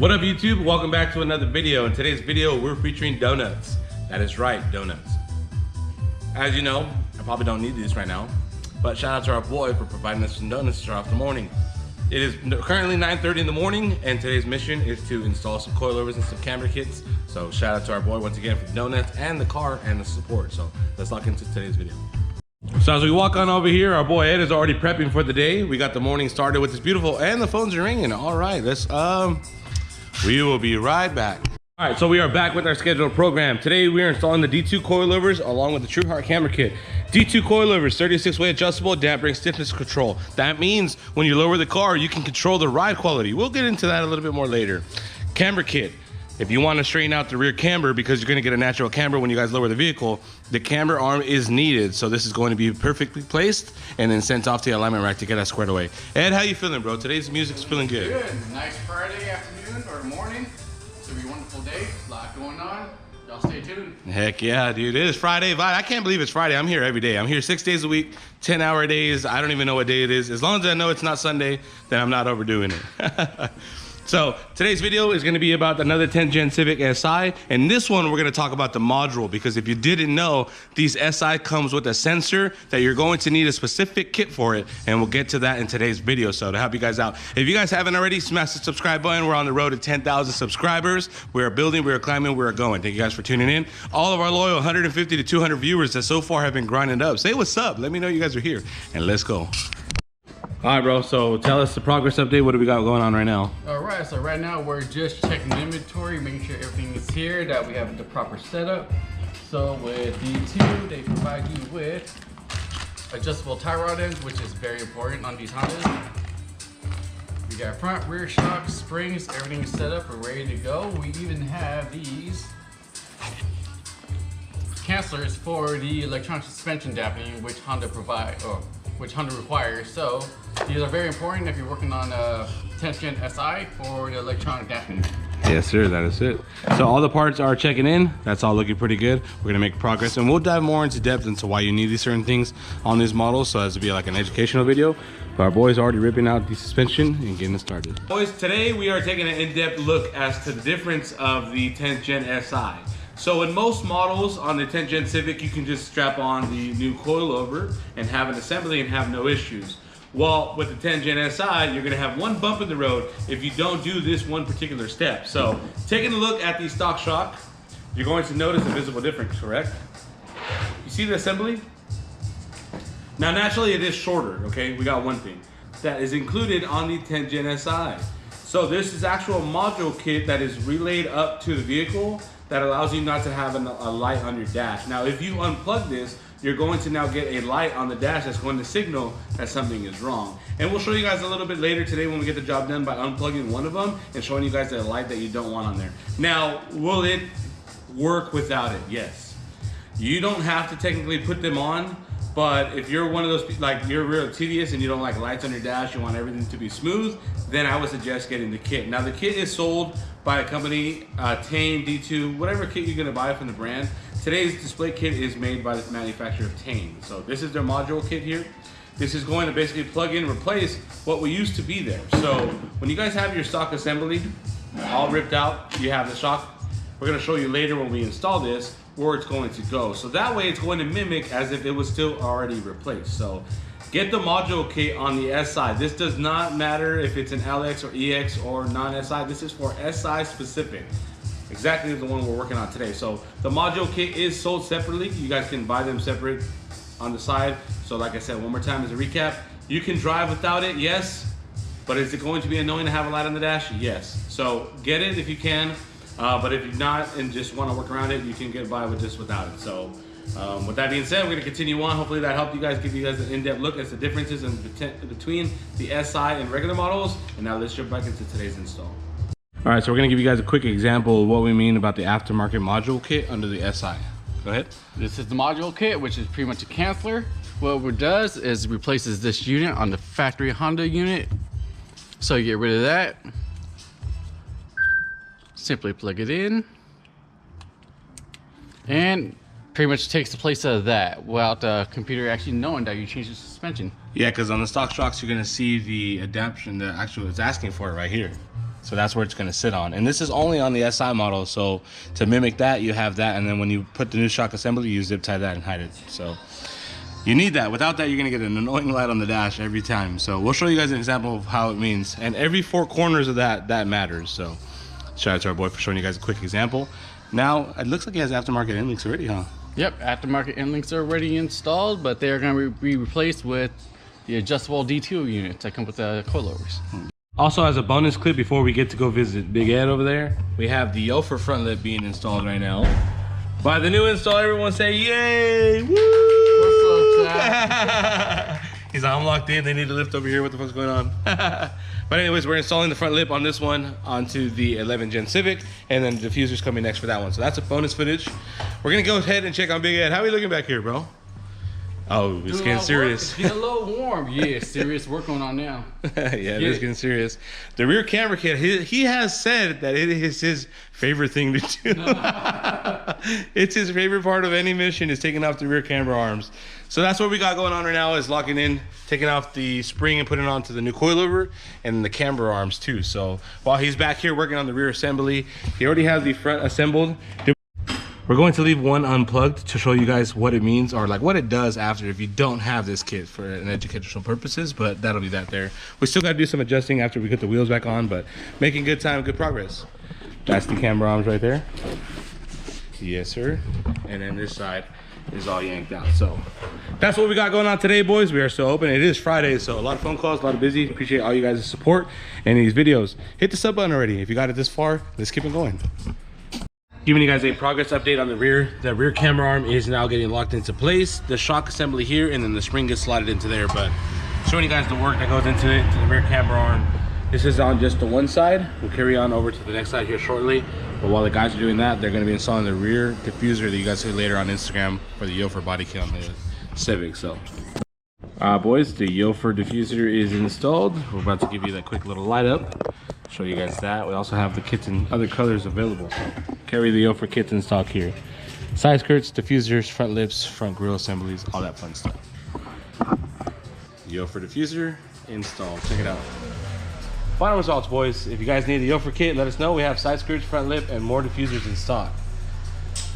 What up YouTube? Welcome back to another video. In today's video, we're featuring donuts. That is right, donuts. As you know, I probably don't need these right now, but shout out to our boy for providing us some donuts to start off the morning. It is currently 9:30 in the morning, and today's mission is to install some coilovers and some camera kits. So shout out to our boy once again for the donuts and the car and the support. So let's lock into today's video. So as we walk on over here, our boy Ed is already prepping for the day. We got the morning started with this beautiful, and the phones are ringing. All right, we will be right back. All right, so we are back with our scheduled program. Today we are installing the D2 coilovers along with the True Heart camera kit. D2 coilovers, 36-way adjustable dampering stiffness control. That means when you lower the car, you can control the ride quality. We'll get into that a little bit more later. Camera kit. If you want to straighten out the rear camber because you're going to get a natural camber when you guys lower the vehicle, the camber arm is needed. So this is going to be perfectly placed and then sent off to the alignment rack to get that squared away. Ed, how you feeling, bro? Today's music's feeling good. Good. Nice Friday afternoon or morning. It's going to be a wonderful day. A lot going on. Y'all stay tuned. Heck yeah, dude. It is Friday. I can't believe it's Friday. I'm here every day. I'm here 6 days a week, 10-hour days. I don't even know what day it is. As long as I know it's not Sunday, then I'm not overdoing it. So today's video is going to be about another 10th Gen Civic Si, and this one we're going to talk about the module, because if you didn't know, these Si comes with a sensor that you're going to need a specific kit for it, and we'll get to that in today's video. So to help you guys out, if you guys haven't already, smash the subscribe button. We're on the road to 10,000 subscribers. We are building, we are climbing, we are going. Thank you guys for tuning in. All of our loyal 150 to 200 viewers that so far have been grinding up, say what's up. Let me know you guys are here, and let's go. All right, bro, so tell us the progress update. What do we got going on right now? All right, so right now we're just checking the inventory, making sure everything is here, that we have the proper setup. So with D2, they provide you with adjustable tie rod ends, which is very important on these Hondas. We got front, rear shocks, springs, everything is set up and ready to go. We even have these cancelers for the electronic suspension dampening, which Honda requires. So these are very important if you're working on a 10th Gen Si for the electronic dampening. Yes, sir, that is it. So all the parts are checking in. That's all looking pretty good. We're gonna make progress, and we'll dive more into depth into why you need these certain things on these models, so as to be like an educational video. But our boy's already ripping out the suspension and getting it started. Boys, today we are taking an in-depth look as to the difference of the 10th Gen Si. So in most models on the 10th Gen Civic, you can just strap on the new coilover and have an assembly and have no issues. Well, with the 10th Gen Si, you're gonna have one bump in the road if you don't do this one particular step. So taking a look at the stock shock, you're going to notice a visible difference, correct? You see the assembly? Now naturally it is shorter, okay? We got one thing that is included on the 10th Gen Si. So this is actual module kit that is relayed up to the vehicle that allows you not to have a light on your dash. Now, if you unplug this, you're going to now get a light on the dash that's going to signal that something is wrong. And we'll show you guys a little bit later today when we get the job done by unplugging one of them and showing you guys the light that you don't want on there. Now, will it work without it? Yes. You don't have to technically put them on, but if you're one of those, like you're real tedious and you don't like lights on your dash, you want everything to be smooth, then I would suggest getting the kit. Now the kit is sold by a company, Tane, D2, whatever kit you're gonna buy from the brand. Today's display kit is made by the manufacturer of Tane. So this is their module kit here. This is going to basically plug in and replace what we used to be there. So when you guys have your stock assembly all ripped out, you have the shock. We're gonna show you later when we install this where it's going to go. So that way it's going to mimic as if it was still already replaced. So get the module kit on the Si. This does not matter if it's an LX or EX or non-Si. This is for Si specific. Exactly the one we're working on today. So the module kit is sold separately. You guys can buy them separate on the side. So like I said, one more time as a recap, you can drive without it, yes. But is it going to be annoying to have a light on the dash? Yes. So get it if you can. But if you're not and just want to work around it, you can get by with just without it. So with that being said, we're going to continue on. Hopefully that helped you guys, give you guys an in-depth look at the differences in between the Si and regular models. And now let's jump back into today's install. All right, so we're going to give you guys a quick example of what we mean about the aftermarket module kit under the Si. Go ahead. This is the module kit, which is pretty much a canceller. What it does is replaces this unit on the factory Honda unit. So you get rid of that. Simply plug it in and pretty much takes the place of that without the computer actually knowing that you changed the suspension. Yeah, because on the stock shocks, you're going to see the adaptation that actually it's asking for it right here. So that's where it's going to sit on. And this is only on the SI model. So to mimic that, you have that. And then when you put the new shock assembly, you zip tie that and hide it. So you need that. Without that, you're going to get an annoying light on the dash every time. So we'll show you guys an example of how it means. And every 4 corners of that matters. So shout out to our boy for showing you guys a quick example. Now, it looks like he has aftermarket end links already, huh? Yep, aftermarket end links are already installed, but they're going to be replaced with the adjustable D2 units that come with the coilovers. Also, as a bonus clip before we get to go visit Big Ed over there, we have the Yofer front lip being installed right now. By the new install, everyone say yay! Woo! What's up, Chad? He's like, I'm locked in, they need to lift over here, what the fuck's going on? But anyways, we're installing the front lip on this one onto the 11 Gen Civic, and then the diffuser's coming next for that one. So that's a bonus footage. We're gonna go ahead and check on Big Ed. How are we looking back here, bro? Oh, it's getting serious. It's getting a little warm. Yeah, serious work going on now. Yeah, it is getting serious. The rear camera kit, he has said that it is his favorite thing to do. It's his favorite part of any mission is taking off the rear camera arms. So that's what we got going on right now is locking in, taking off the spring and putting it onto the new coilover and the camber arms too. So while he's back here working on the rear assembly, he already has the front assembled. We're going to leave one unplugged to show you guys what it means or like what it does after if you don't have this kit for an educational purposes, but that'll be that there. We still got to do some adjusting after we get the wheels back on, but making good time, good progress. That's the camber arms right there. Yes, sir. And then this side is all yanked out. So that's what we got going on today, boys. We are still open. It is Friday, so a lot of phone calls, a lot of busy. Appreciate all you guys' support and these videos. Hit the sub button already. If you got it this far, let's keep it going. Giving you guys a progress update on the rear. The rear camera arm is now getting locked into place. The shock assembly here, and then the spring gets slotted into there. But showing you guys the work that goes into it, to the rear camera arm. This is on just the one side. We'll carry on over to the next side here shortly. But while the guys are doing that, they're going to be installing the rear diffuser that you guys see later on Instagram for the Yofer body kit on the Civic. So, boys, the Yofer diffuser is installed. We're about to give you that quick little light up. Show you guys that. We also have the kits in other colors available. So carry the Yofer kits in stock here. Side skirts, diffusers, front lips, front grille assemblies, all that fun stuff. Yofer diffuser installed. Check it out. Final results, boys. If you guys need the Yofer kit, let us know. We have side skirts, front lip, and more diffusers in stock.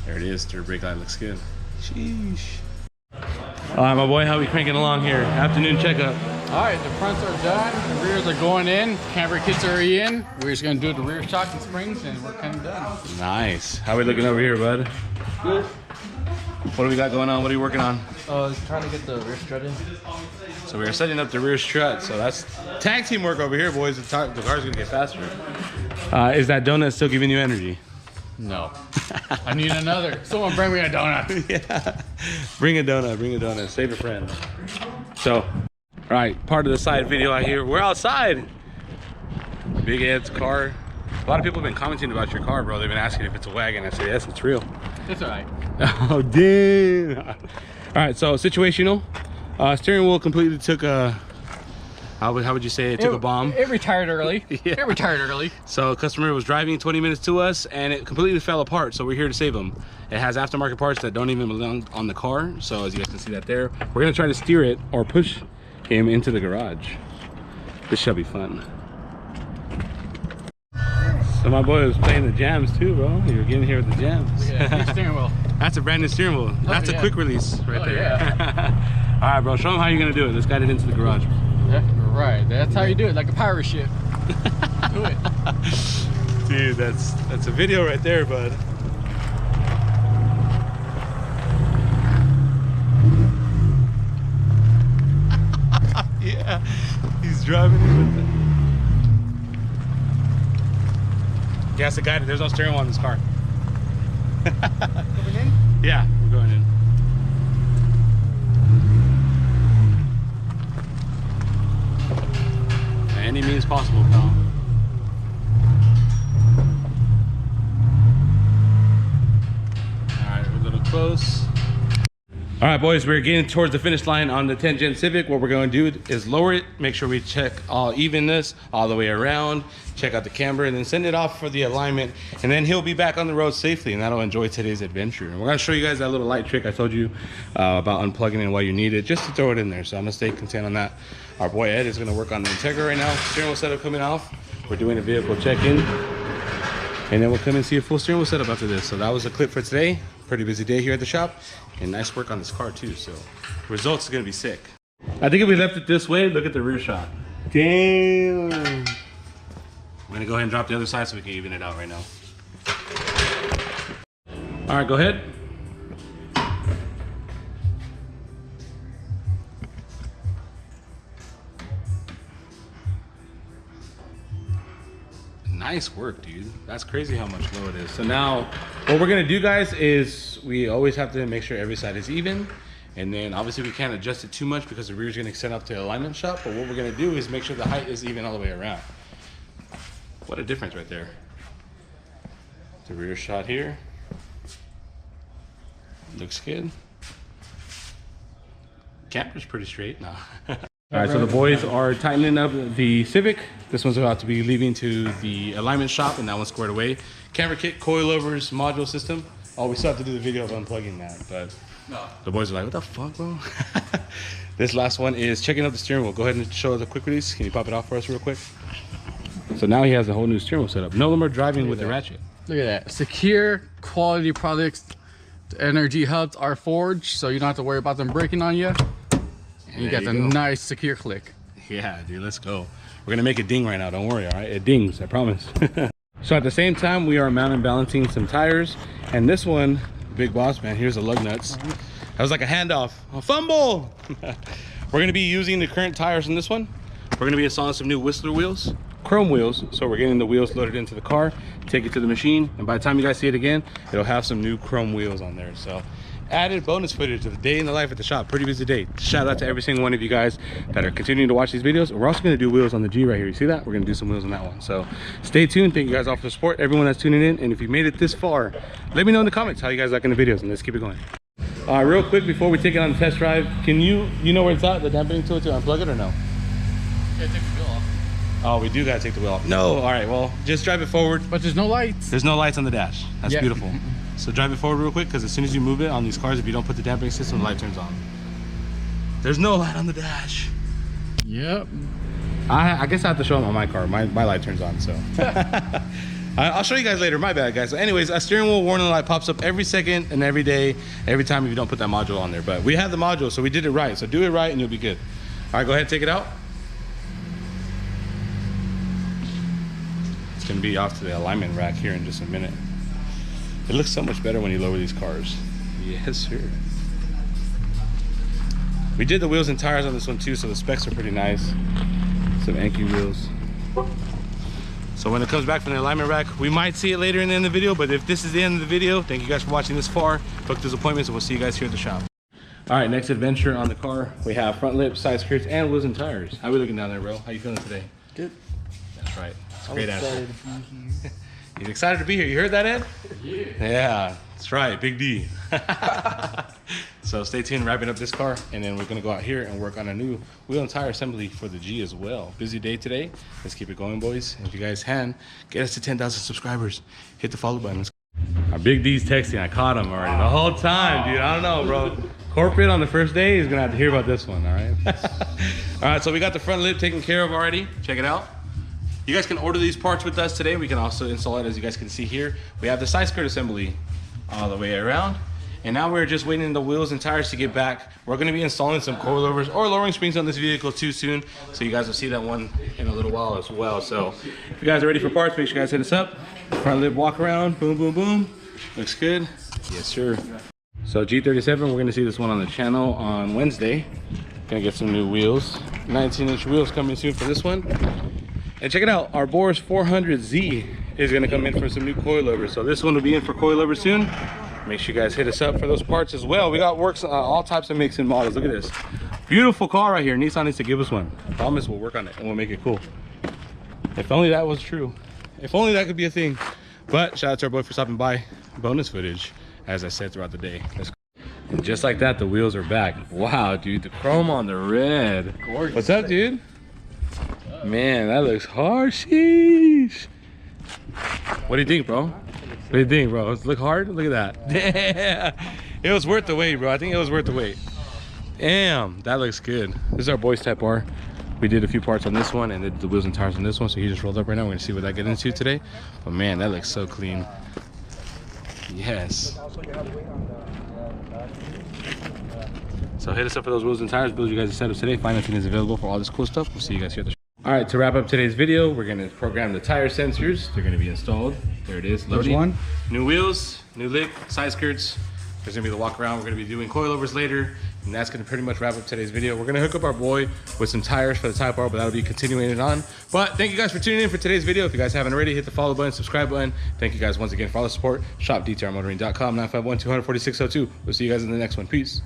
There it is. Third brake light looks good. Sheesh. All right, my boy, how we cranking along here? Afternoon checkup. All right, the fronts are done, the rears are going in, camber kits are in. We're just gonna do the rear shock and springs, and we're kind of done. Nice. How we looking over here, bud? Good. What do we got going on? What are you working on? Just trying to get the rear strut in. So we are setting up the rear strut. So that's tag team work over here, boys. The car's gonna get faster. Is that donut still giving you energy? No. I need another. Someone bring me a donut. Yeah. Bring a donut, bring a donut. Save a friend. So, all right, part of the side video out here. We're outside. Big Ed's car. A lot of people have been commenting about your car, bro. They've been asking if it's a wagon. I said, yes, it's real. It's all right. Oh, damn. All right, so situational. Steering wheel completely took a, how would you say it? Took a bomb. It retired early. Yeah. It retired early. So a customer was driving 20 minutes to us and it completely fell apart. So we're here to save them. It has aftermarket parts that don't even belong on the car. So as you guys can see that there, we're gonna try to steer it or push him into the garage. This shall be fun. So my boy was playing the jams too, bro. You were getting here with the jams. Look at that new steering wheel. That's a brand new steering wheel. That's a quick release right there. Yeah. All right, bro, show them how you're gonna do it. Let's guide it into the garage. Yeah, right. That's how you do it, like a pirate ship. Do it. Dude, that's a video right there, bud. Yeah, he's driving it with it. He has to guide it. There's no steering wheel on this car. Going in? Yeah, we're going in. By any means possible, pal. Alright, we're a little close. Alright, boys, we're getting towards the finish line on the 10 Gen Civic. What we're going to do is lower it, make sure we check all evenness all the way around, check out the camber, and then send it off for the alignment. And then he'll be back on the road safely, and that'll enjoy today's adventure. And we're going to show you guys that little light trick I told you about unplugging and why you need it, just to throw it in there. So I'm going to stay content on that. Our boy Ed is going to work on the Integra right now. Steering wheel setup coming off. we're doing a vehicle check-in, and then we'll come and see a full steering wheel setup after this. So that was a clip for today. Pretty busy day here at the shop, and nice work on this car too. So results are gonna be sick. I think if we left it this way, look at the rear shot. Damn. I'm gonna go ahead and drop the other side so we can even it out right now. All right, go ahead. Nice work, dude. That's crazy how much low it is. So now what we're gonna do, guys, is we always have to make sure every side is even. And then obviously we can't adjust it too much because the rear is gonna extend up to the alignment shop. But what we're gonna do is make sure the height is even all the way around. What a difference right there. The rear shot here. Looks good. Camper's pretty straight now. All right, so the boys are tightening up the Civic. This one's about to be leaving to the alignment shop, and that one's squared away. Camera kit, coilovers, module system. Oh, we still have to do the video of unplugging that, but the boys are like, what the fuck, bro? This last one is checking out the steering wheel. Go ahead and show us a quick release. Can you pop it off for us real quick? So now he has a whole new steering wheel set up. No more driving with the ratchet. Look at that. Secure, quality products. The energy hubs are forged, so you don't have to worry about them breaking on you. And you got the nice secure click. Yeah, dude, let's go. We're gonna make it ding right now, don't worry, all right? It dings, I promise. So at the same time, we are mount and balancing some tires. And this one, big boss, man, here's the lug nuts. That was like a handoff, a fumble. We're gonna be using the current tires in this one. We're gonna be installing some new Whistler wheels, chrome wheels. So we're getting the wheels loaded into the car, take it to the machine. And by the time you guys see it again, it'll have some new chrome wheels on there. So added bonus footage of the day in the life at the shop. Pretty busy day. Shout out to every single one of you guys that are continuing to watch these videos. We're also going to do wheels on the G right here. You see that? We're going to do some wheels on that one. So stay tuned. Thank you guys all for the support, everyone that's tuning in. And if you made it this far, let me know in the comments how you guys liking the videos, and let's keep it going. All right, real quick before we take it on the test drive, can you know where it's at, the dampening tool, to unplug it or no? Yeah, take the wheel off. Oh, we do got to take the wheel off. No. All right, well, just drive it forward. But there's no lights. There's no lights on the dash. That's beautiful. So drive it forward real quick, because as soon as you move it on these cars, if you don't put the dampening system, the light turns on. There's no light on the dash. Yep. I guess I have to show them on my car. My light turns on, so. I'll show you guys later. My bad, guys. So anyways, a steering wheel warning light pops up every second and every day, every time if you don't put that module on there. But we have the module, so we did it right. So do it right and you'll be good. All right, go ahead and take it out. It's gonna be off to the alignment rack here in just a minute. It looks so much better when you lower these cars. Yes, sir. We did the wheels and tires on this one too, so the specs are pretty nice. Some Anki wheels. So when it comes back from the alignment rack, we might see it later in the end of the video, but if this is the end of the video, thank you guys for watching this far. Book those appointments and we'll see you guys here at the shop. All right, next adventure on the car. We have front lip, side skirts, and wheels and tires. How we looking down there, bro? How you feeling today? Good. That's right. It's a great answer. He's excited to be here. You heard that, Ed? Yeah. Yeah, that's right. Big D. So stay tuned, wrapping up this car, and then we're going to go out here and work on a new wheel and tire assembly for the G as well. Busy day today. Let's keep it going, boys. If you guys can, get us to 10,000 subscribers. Hit the follow button. Our Big D's texting. I caught him already the whole time, dude. I don't know, bro. Corporate on the first day is going to have to hear about this one, all right? All right, so we got the front lip taken care of already. Check it out. You guys can order these parts with us today. We can also install it, as you guys can see here. We have the side skirt assembly all the way around. And now we're just waiting on the wheels and tires to get back. We're gonna be installing some coilovers or lowering springs on this vehicle too soon. So you guys will see that one in a little while as well. So if you guys are ready for parts, make sure you guys hit us up. Front lip walk around, boom, boom, boom. Looks good. Yes, sir. So G37, we're gonna see this one on the channel on Wednesday. Gonna get some new wheels. 19-inch wheels coming soon for this one. And check it out, our Boris 400Z is gonna come in for some new coilovers. So this one will be in for coilovers soon. Make sure you guys hit us up for those parts as well. We got works all types of makes and models. Look at this. Beautiful car right here. Nissan needs to give us one. I promise we'll work on it and we'll make it cool. If only that was true. If only that could be a thing. But shout out to our boy for stopping by. Bonus footage, as I said throughout the day. And just like that, the wheels are back. Wow, dude, the chrome on the red. Gorgeous. What's up, dude? Man, that looks hard. Sheesh. What do you think, bro? What do you think, bro? Does it look hard? Look at that. Damn. It was worth the wait, bro. I think it was worth the wait. Damn, that looks good. This is our boys Type R. We did a few parts on this one and did the wheels and tires on this one, so he just rolled up right now. We're gonna see what that gets into today. But man, that looks so clean. Yes. So hit us up for those wheels and tires. Build you guys a setup today. Financing is available for all this cool stuff. We'll see you guys here at the shop. All right, to wrap up today's video, we're gonna program the tire sensors. They're gonna be installed. There it is, loading. one. New wheels, new lip, side skirts. There's gonna be the walk around. We're gonna be doing coilovers later. And that's gonna pretty much wrap up today's video. We're gonna hook up our boy with some tires for the tire bar, but that'll be continuing it on. But thank you guys for tuning in for today's video. If you guys haven't already, hit the follow button, subscribe button. Thank you guys once again for all the support. Shop DTRmotoring.com, 951-200-4602. We'll see you guys in the next one. Peace.